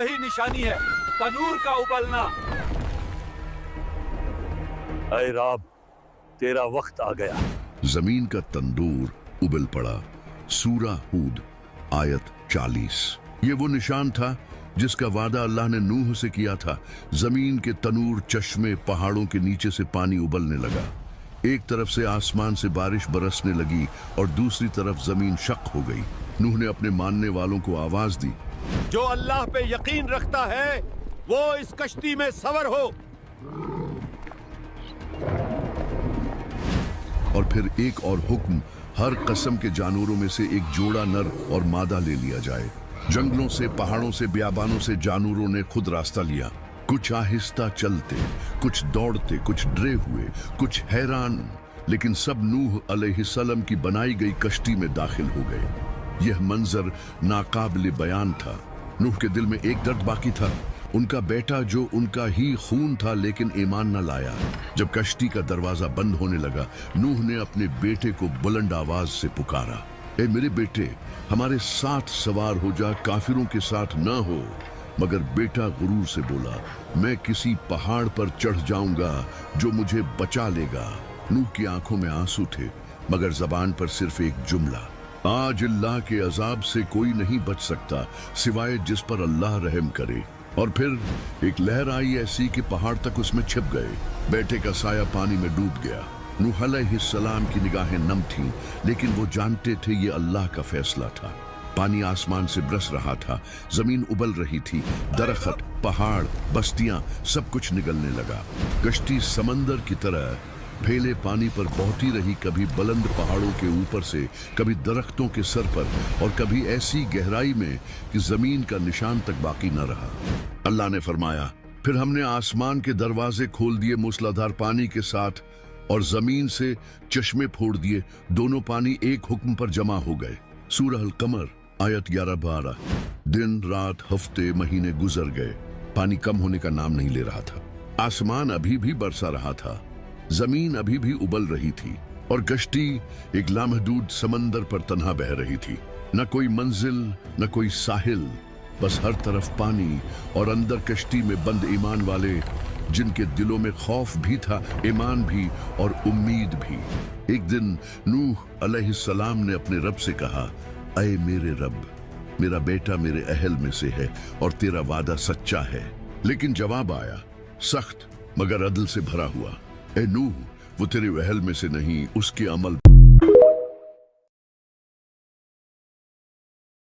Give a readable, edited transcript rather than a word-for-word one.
यही निशानी है तनूर का उबलना। ऐ रब, तेरा वक्त आ गया। जमीन का तंदूर उबल पड़ा। सूरा हूद आयत 40। ये वो निशान था जिसका वादा अल्लाह ने नूह से किया था। जमीन के तनूर, चश्मे, पहाड़ों के नीचे से पानी उबलने लगा। एक तरफ से आसमान से बारिश बरसने लगी और दूसरी तरफ जमीन शक हो गई। नूह ने अपने मानने वालों को आवाज दी, जो अल्लाह पे यकीन रखता है वो इस कश्ती में सवार हो। और फिर एक और हुक्म, हर कसम के जानवरों में से एक जोड़ा नर और मादा ले लिया जाए। जंगलों से, पहाड़ों से, बियाबानों से जानवरों ने खुद रास्ता लिया। कुछ आहिस्ता चलते, कुछ दौड़ते, कुछ डरे हुए, कुछ हैरान, लेकिन सब नूह अलैहिस्सलाम की बनाई गई कश्ती में दाखिल हो गए। यह मंजर नाकाबिले बयान था। नूह के दिल में एक दर्द बाकी था, उनका बेटा जो उनका ही खून था लेकिन ईमान न लाया। जब कश्ती का दरवाजा बंद होने लगा, नूह ने अपने बेटे को बुलंद आवाज से पुकारा, ए मेरे बेटे, हमारे साथ सवार हो जा, काफिरों के साथ न हो। मगर बेटा गुरूर से बोला, मैं किसी पहाड़ पर चढ़ जाऊंगा जो मुझे बचा लेगा। नूह की आंखों में आंसू थे, मगर जबान पर सिर्फ एक जुमला, आज अल्लाह के अजाब से कोई नहीं बच सकता सिवाय जिस पर अल्लाह रहम करे। और फिर एक लहर आई ऐसी कि पहाड़ तक उसमें छिप गए। बेटे का साया पानी में डूब गया। नूह अलैहिस्सलाम की निगाहें नम थीं, लेकिन वो जानते थे ये अल्लाह का फैसला था। पानी आसमान से बरस रहा था, जमीन उबल रही थी, दरख्त, पहाड़, बस्तियां, सब कुछ निगलने लगा। कश्ती समंदर की तरह फैले पानी पर बहती रही, कभी बुलंद पहाड़ों के ऊपर से, कभी दरख्तों के सर पर, और कभी ऐसी गहराई में कि जमीन का निशान तक बाकी न रहा। अल्लाह ने फरमाया, फिर हमने आसमान के दरवाजे खोल दिए मूसलाधार पानी के साथ, और जमीन से चश्मे फोड़ दिए। दोनों पानी एक हुक्म पर जमा हो गए। सूरह अल कमर आयत 11-12। दिन, रात, हफ्ते, महीने गुजर गए। पानी कम होने का नाम नहीं ले रहा था। आसमान अभी भी बरसा रहा था, जमीन अभी भी उबल रही थी, और कश्ती एक लामहदूद समंदर पर तन्हा बह रही थी। न कोई मंजिल, न कोई साहिल, बस हर तरफ पानी, और अंदर कश्ती में बंद ईमान वाले, जिनके दिलों में खौफ भी था, ईमान भी, और उम्मीद भी। एक दिन नूह अलैहिस्सलाम ने अपने रब से कहा, ऐ मेरे रब, मेरा बेटा मेरे अहल में से है और तेरा वादा सच्चा है। लेकिन जवाब आया, सख्त मगर अदल से भरा हुआ, ए नूह, वो तेरे अहल में से नहीं, उसके अमल